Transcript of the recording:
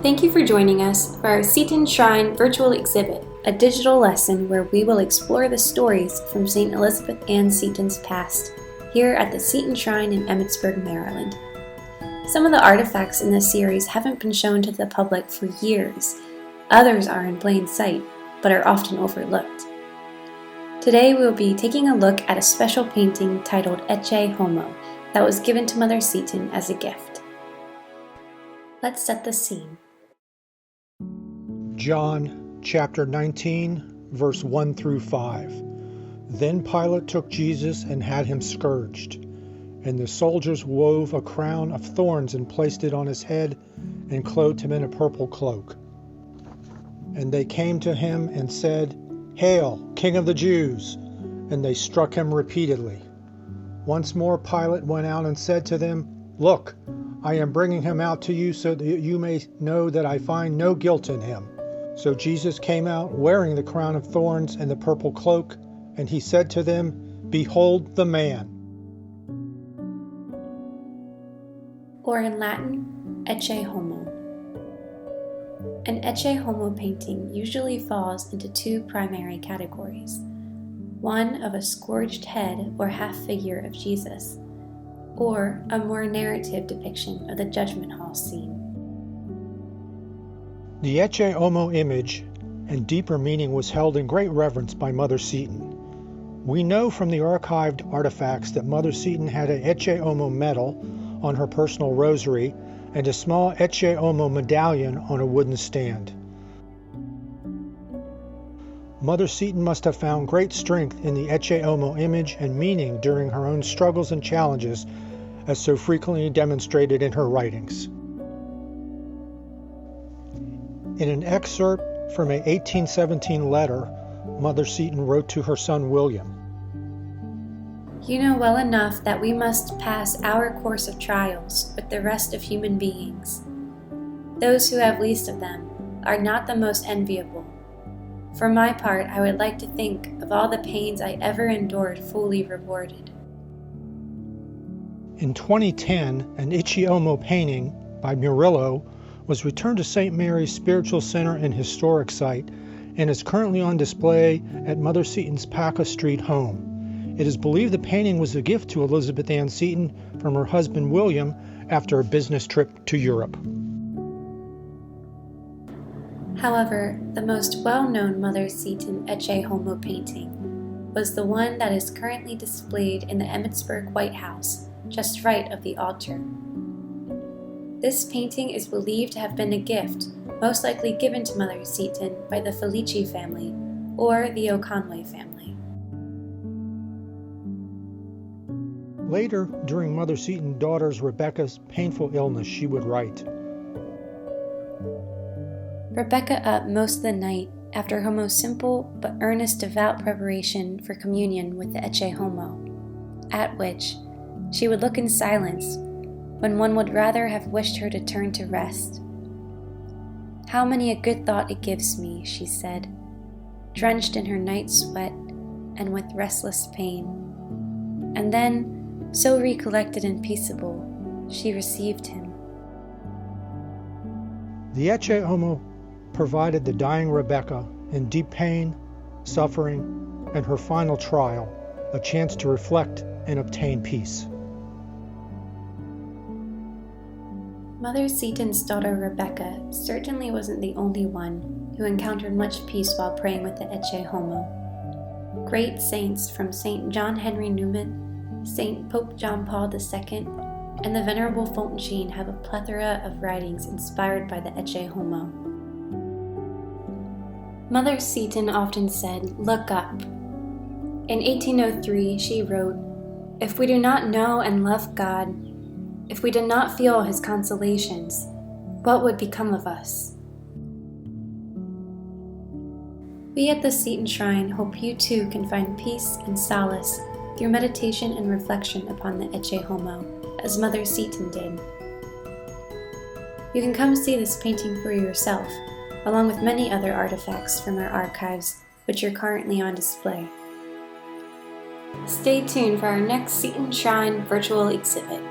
Thank you for joining us for our Seton Shrine virtual exhibit, a digital lesson where we will explore the stories from St. Elizabeth Ann Seton's past, here at the Seton Shrine in Emmitsburg, Maryland. Some of the artifacts in this series haven't been shown to the public for years. Others are in plain sight, but are often overlooked. Today we will be taking a look at a special painting titled Ecce Homo that was given to Mother Seton as a gift. Let's set the scene. John chapter 19, verse 1 through 5. Then Pilate took Jesus and had him scourged. And the soldiers wove a crown of thorns and placed it on his head and clothed him in a purple cloak. And they came to him and said, "Hail, King of the Jews!" And they struck him repeatedly. Once more Pilate went out and said to them, "Look, I am bringing him out to you so that you may know that I find no guilt in him." So Jesus came out wearing the crown of thorns and the purple cloak, and he said to them, "Behold the man." Or in Latin, Ecce Homo. An Ecce Homo painting usually falls into two primary categories. One of a scourged head or half figure of Jesus, or a more narrative depiction of the judgment hall scene. The Ecce Homo image and deeper meaning was held in great reverence by Mother Seton. We know from the archived artifacts that Mother Seton had an Ecce Homo medal on her personal rosary and a small Ecce Homo medallion on a wooden stand. Mother Seton must have found great strength in the Ecce Homo image and meaning during her own struggles and challenges, as so frequently demonstrated in her writings. In an excerpt from an 1817 letter, Mother Seton wrote to her son William, "You know well enough that we must pass our course of trials with the rest of human beings. Those who have least of them are not the most enviable. For my part, I would like to think of all the pains I ever endured fully rewarded." In 2010, an Ecce Homo painting by Murillo was returned to St. Mary's Spiritual Center and Historic Site and is currently on display at Mother Seton's Paca Street home. It is believed the painting was a gift to Elizabeth Ann Seton from her husband William after a business trip to Europe. However, the most well-known Mother Seton Ecce Homo painting was the one that is currently displayed in the Emmitsburg White House, just right of the altar. This painting is believed to have been a gift, most likely given to Mother Seton by the Felici family or the O'Conway family. Later, during Mother Seton's daughter Rebecca's painful illness, she would write, Rebecca up most of the night after her most simple but earnest devout preparation for communion with the Ecce Homo, at which she would look in silence when one would rather have wished her to turn to rest. "How many a good thought it gives me," she said, drenched in her night sweat and with restless pain. And then, so recollected and peaceable, she received him. The Ecce Homo provided the dying Rebecca, in deep pain, suffering, and her final trial, a chance to reflect and obtain peace. Mother Seton's daughter Rebecca certainly wasn't the only one who encountered much peace while praying with the Ecce Homo. Great saints from St. John Henry Newman, St. Pope John Paul II, and the Venerable Fountaine have a plethora of writings inspired by the Ecce Homo. Mother Seton often said, "Look up." In 1803, she wrote, "If we do not know and love God, if we did not feel His consolations, what would become of us?" We at the Seton Shrine hope you too can find peace and solace through meditation and reflection upon the Ecce Homo, as Mother Seton did. You can come see this painting for yourself, along with many other artifacts from our archives, which are currently on display. Stay tuned for our next Seton Shrine virtual exhibit.